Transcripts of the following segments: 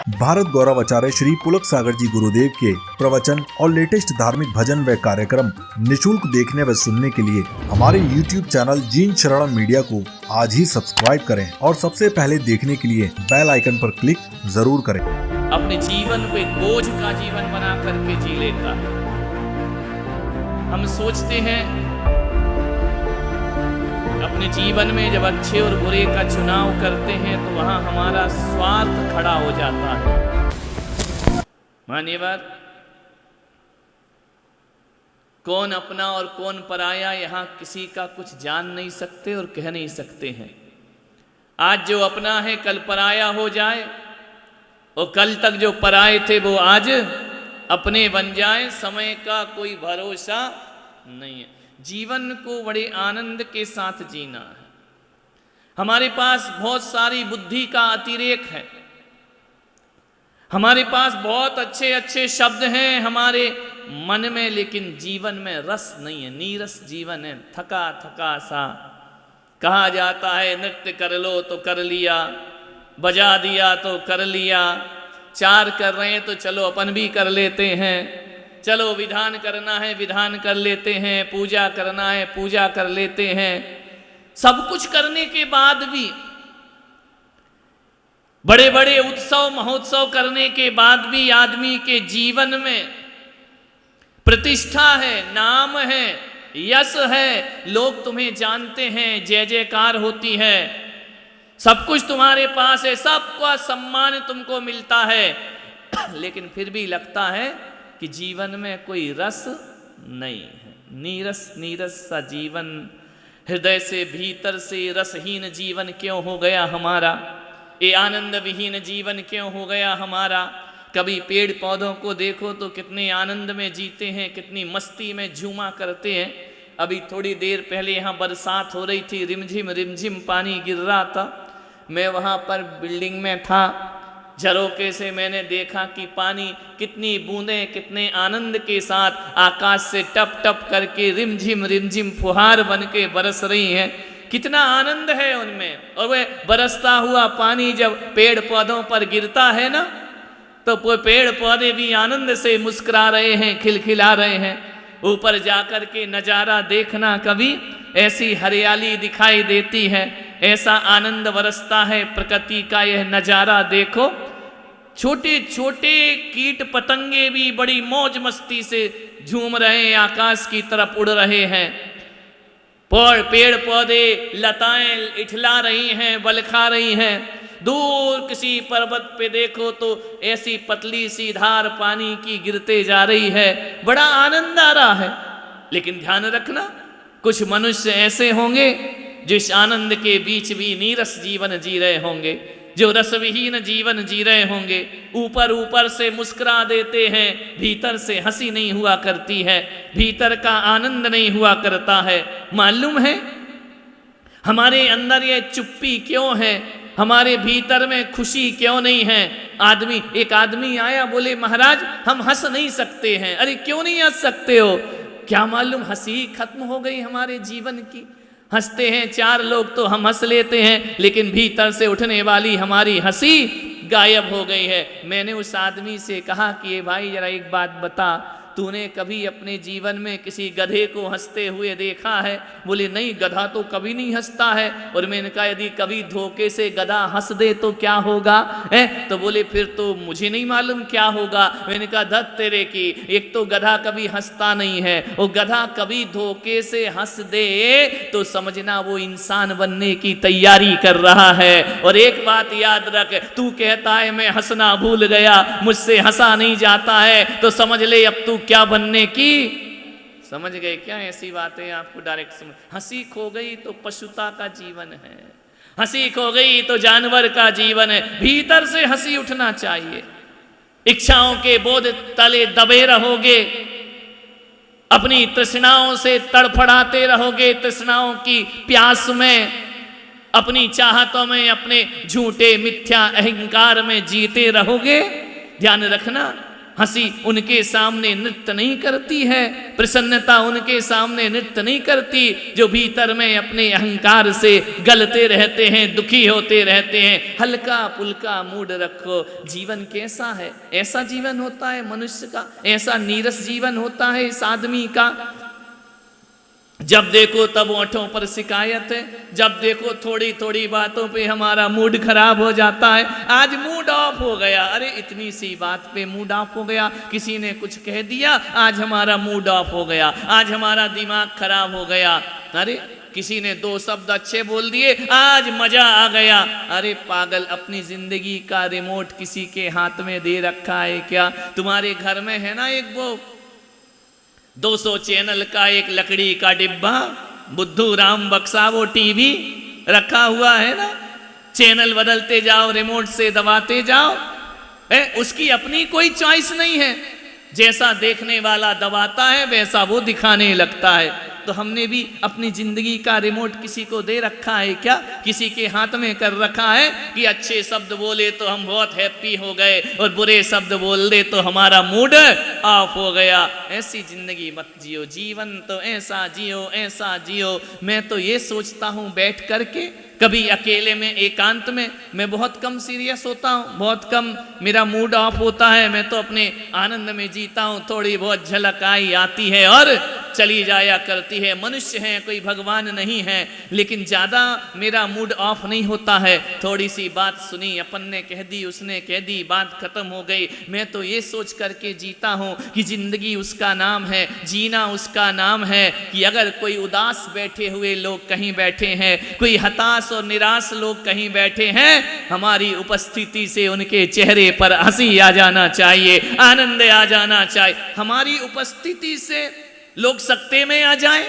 भारत गौरव आचार्य श्री पुलक सागर जी गुरुदेव के प्रवचन और लेटेस्ट धार्मिक भजन व कार्यक्रम निशुल्क देखने व सुनने के लिए हमारे YouTube चैनल जीन शरणम मीडिया को आज ही सब्सक्राइब करें और सबसे पहले देखने के लिए बेल आइकन पर क्लिक जरूर करें। अपने जीवन को एक बोझ का जीवन बना करके जी लेता है। हम सोचते हैं अपने जीवन में जब अच्छे और बुरे का चुनाव करते हैं तो वहां हमारा स्वार्थ खड़ा हो जाता है। मानिए बात, कौन अपना और कौन पराया यहां किसी का कुछ जान नहीं सकते और कह नहीं सकते हैं। आज जो अपना है कल पराया हो जाए और कल तक जो पराए थे वो आज अपने बन जाए, समय का कोई भरोसा नहीं है। जीवन को बड़े आनंद के साथ जीना है। हमारे पास बहुत सारी बुद्धि का अतिरेक है, हमारे पास बहुत अच्छे अच्छे शब्द हैं हमारे मन में, लेकिन जीवन में रस नहीं है, नीरस जीवन है, थका थका सा। कहा जाता है नृत्य कर लो तो कर लिया, बजा दिया तो कर लिया, चार कर रहे हैं तो चलो अपन भी कर लेते हैं, चलो विधान करना है विधान कर लेते हैं, पूजा करना है पूजा कर लेते हैं। सब कुछ करने के बाद भी, बड़े बड़े उत्सव महोत्सव करने के बाद भी आदमी के जीवन में प्रतिष्ठा है, नाम है, यश है, लोग तुम्हें जानते हैं, जय जयकार होती है, सब कुछ तुम्हारे पास है, सबका सम्मान तुमको मिलता है, लेकिन फिर भी लगता है कि जीवन में कोई रस नहीं है। नीरस नीरस सा जीवन, हृदय से भीतर से रसहीन जीवन क्यों हो गया हमारा, ये आनंद विहीन जीवन क्यों हो गया हमारा। कभी पेड़ पौधों को देखो तो कितने आनंद में जीते हैं, कितनी मस्ती में झूमा करते हैं। अभी थोड़ी देर पहले यहाँ बरसात हो रही थी, रिमझिम पानी गिर रहा था। मैं वहाँ पर बिल्डिंग में था, झरोके से मैंने देखा कि पानी कितनी बूंदें कितने आनंद के साथ आकाश से टप टप करके रिमझिम फुहार बन के बरस रही हैं। कितना आनंद है उनमें। और वह बरसता हुआ पानी जब पेड़ पौधों पर गिरता है ना, तो पेड़ पौधे भी आनंद से मुस्कुरा रहे हैं, खिलखिला रहे हैं। ऊपर जाकर के नज़ारा देखना, कभी ऐसी हरियाली दिखाई देती है, ऐसा आनंद बरसता है प्रकृति का यह नज़ारा देखो। छोटे छोटे कीट पतंगे भी बड़ी मौज मस्ती से झूम रहे हैं, आकाश की तरफ उड़ रहे हैं। पेड़ पौधे लताएं इठला रही हैं, बलखा रही हैं। दूर किसी पर्वत पे देखो तो ऐसी पतली सी धार पानी की गिरते जा रही है, बड़ा आनंद आ रहा है। लेकिन ध्यान रखना, कुछ मनुष्य ऐसे होंगे जो इस आनंद के बीच भी नीरस जीवन जी रहे होंगे, जो रसविहीन जीवन जी रहे होंगे। ऊपर ऊपर से मुस्कुरा देते हैं, भीतर से हंसी नहीं हुआ करती है, भीतर का आनंद नहीं हुआ करता है। मालूम है हमारे अंदर ये चुप्पी क्यों है, हमारे भीतर में खुशी क्यों नहीं है। एक आदमी आया, बोले महाराज हम हंस नहीं सकते हैं। अरे क्यों नहीं हंस सकते हो? क्या मालूम हंसी खत्म हो गई हमारे जीवन की। हंसते हैं चार लोग तो हम हंस लेते हैं, लेकिन भीतर से उठने वाली हमारी हंसी गायब हो गई है। मैंने उस आदमी से कहा कि ये भाई जरा एक बात बता, तूने कभी अपने जीवन में किसी गधे को हंसते हुए देखा है? बोले नहीं, गधा तो कभी नहीं हंसता है। और मैंने कहा यदि कभी धोखे से गधा हंस दे तो क्या होगा है? तो बोले फिर तो मुझे नहीं मालूम क्या होगा। मैंने कहा धत तेरे की, एक तो गधा कभी हंसता नहीं है, और गधा कभी धोखे से हंस दे तो समझना वो इंसान बनने की तैयारी कर रहा है। और एक बात याद रख, तू कहता है मैं हंसना भूल गया, मुझसे हंसा नहीं जाता है, तो समझ ले अब तू क्या बनने की। समझ गए क्या? ऐसी बातें आपको डायरेक्ट समझ। हंसी खो गई तो पशुता का जीवन है, हंसी खो गई तो जानवर का जीवन है। भीतर से हंसी उठना चाहिए। इच्छाओं के बोझ तले दबे रहोगे, अपनी तृष्णाओं से तड़फड़ाते रहोगे, तृष्णाओं की प्यास में, अपनी चाहतों में, अपने झूठे मिथ्या अहंकार में जीते रहोगे। ध्यान रखना, हंसी उनके सामने नृत्य नहीं करती है, प्रसन्नता उनके सामने नृत्य नहीं करती जो भीतर में अपने अहंकार से गलते रहते हैं, दुखी होते रहते हैं। हल्का पुल्का मूड रखो। जीवन कैसा है? ऐसा जीवन होता है मनुष्य का, ऐसा नीरस जीवन होता है इस आदमी का। जब देखो तब ओंठों पर शिकायत है, जब देखो थोड़ी थोड़ी बातों पे हमारा मूड खराब हो जाता है। आज मूड ऑफ हो गया, अरे इतनी सी बात पे मूड ऑफ हो गया, किसी ने कुछ कह दिया आज हमारा मूड ऑफ हो गया, आज हमारा दिमाग खराब हो गया। अरे किसी ने 2 शब्द अच्छे बोल दिए आज मजा आ गया। अरे पागल, अपनी जिंदगी का रिमोट किसी के हाथ में दे रखा है क्या? तुम्हारे घर में है ना एक वो 200 चैनल का एक लकड़ी का डिब्बा, बुद्धू राम बक्सा वो टीवी रखा हुआ है ना, चैनल बदलते जाओ, रिमोट से दबाते जाओ। उसकी अपनी कोई चॉइस नहीं है, जैसा देखने वाला दबाता है वैसा वो दिखाने लगता है। तो हमने भी अपनी जिंदगी का रिमोट किसी को दे रखा है क्या? किसी के हाथ में कर रखा है कि अच्छे शब्द बोले तो हम बहुत हैप्पी हो गए और बुरे शब्द बोल दे तो हमारा मूड ऑफ हो गया। ऐसी जिंदगी मत जियो, जीवन तो ऐसा जियो, ऐसा जियो। मैं तो ये सोचता हूँ बैठ करके, कभी अकेले में एकांत में मैं बहुत कम सीरियस होता हूँ, बहुत कम मेरा मूड ऑफ होता है। मैं तो अपने आनंद में जीता हूँ, थोड़ी बहुत झलक आई आती है और चली जाया करती है। मनुष्य हैं, कोई भगवान नहीं है, लेकिन ज़्यादा मेरा मूड ऑफ नहीं होता है। थोड़ी सी बात सुनी, अपन ने कह दी, उसने कह दी, बात खत्म हो गई। मैं तो ये सोच करके जीता हूँ कि जिंदगी उसका नाम है, जीना उसका नाम है। कि अगर कोई उदास बैठे हुए लोग कहीं बैठे हैं, कोई हताश और निराश लोग कहीं बैठे हैं, हमारी उपस्थिति से उनके चेहरे पर हंसी आ जाना चाहिए, आनंद आ जाना चाहिए। हमारी उपस्थिति से लोग सकते में आ जाएं,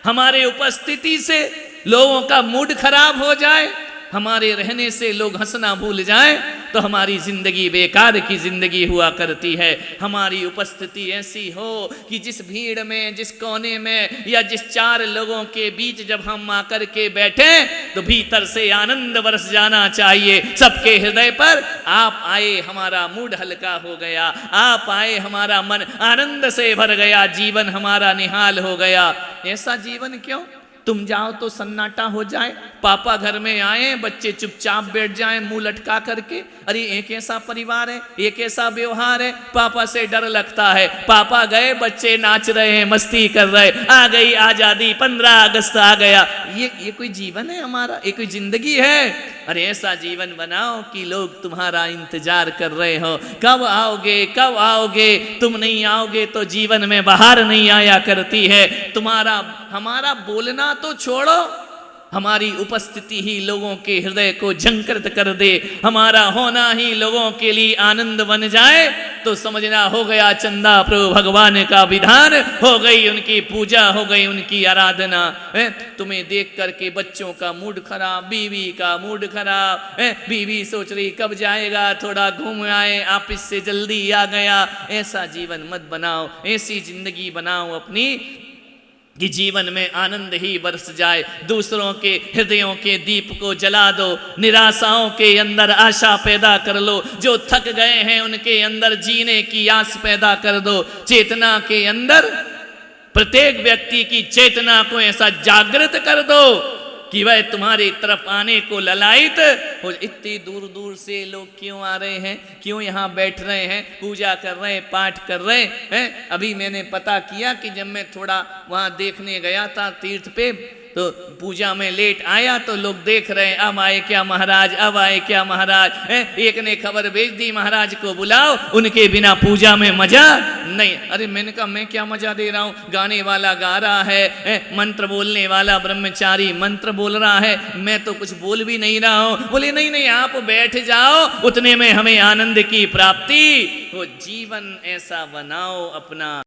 हमारे उपस्थिति से लोगों का मूड खराब हो जाए, हमारे रहने से लोग हंसना भूल जाएं, तो हमारी जिंदगी बेकार की जिंदगी हुआ करती है। हमारी उपस्थिति ऐसी हो कि जिस भीड़ में, जिस कोने में या जिस 4 लोगों के बीच जब हम आकर के बैठे तो भीतर से आनंद बरस जाना चाहिए सबके हृदय पर। आप आए, हमारा मूड हल्का हो गया, आप आए, हमारा मन आनंद से भर गया, जीवन हमारा निहाल हो गया। ऐसा जीवन क्यों? तुम जाओ तो सन्नाटा हो जाए, पापा घर में आए, बच्चे चुपचाप बैठ जाएं मुंह लटका करके। अरे एक ऐसा परिवार है, एक ऐसा व्यवहार है, पापा से डर लगता है। पापा गए, बच्चे नाच रहे हैं, मस्ती कर रहे, आ गई आजादी, 15 अगस्त आ गया। ये कोई जीवन है हमारा? ये कोई जिंदगी है? अरे ऐसा जीवन बनाओ कि लोग तुम्हारा इंतजार कर रहे हो, कब आओगे, कब आओगे। तुम नहीं आओगे तो जीवन में बाहर नहीं आया करती है। हमारा बोलना तो छोड़ो, हमारी उपस्थिति ही लोगों के हृदय को झंकृत कर दे, हमारा होना ही लोगों के लिए आनंद बन जाए, तो समझना हो गया चंदा प्रभु भगवान का विधान, हो गई उनकी पूजा, हो गई उनकी आराधना। तुम्हें देख करके बच्चों का मूड खराब, बीवी का मूड खराब, बीवी सोच रही कब जाएगा, थोड़ा घूम आए, ऑफिस से जल्दी आ गया। ऐसा जीवन मत बनाओ, ऐसी जिंदगी बनाओ अपनी कि जीवन में आनंद ही बरस जाए। दूसरों के हृदयों के दीप को जला दो, निराशाओं के अंदर आशा पैदा कर लो, जो थक गए हैं उनके अंदर जीने की आस पैदा कर दो। चेतना के अंदर प्रत्येक व्यक्ति की चेतना को ऐसा जागृत कर दो कि वह तुम्हारी तरफ आने को ललायित हो। इतनी दूर दूर से लोग क्यों आ रहे हैं, क्यों यहाँ बैठ रहे हैं, पूजा कर रहे हैं, पाठ कर रहे हैं। अभी मैंने पता किया कि जब मैं थोड़ा वहाँ देखने गया था तीर्थ पे, तो पूजा में लेट आया तो लोग देख रहे हैं अब आए क्या महाराज, अब आए क्या महाराज। एक ने खबर भेज दी महाराज को बुलाओ, उनके बिना पूजा में मजा नहीं। अरे मैंने कहा मैं क्या मजा दे रहा हूँ, गाने वाला गा रहा है, मंत्र बोलने वाला ब्रह्मचारी मंत्र बोल रहा है, मैं तो कुछ बोल भी नहीं रहा हूँ। बोले नहीं नहीं आप बैठ जाओ, उतने में हमें आनंद की प्राप्ति। वो जीवन ऐसा बनाओ अपना।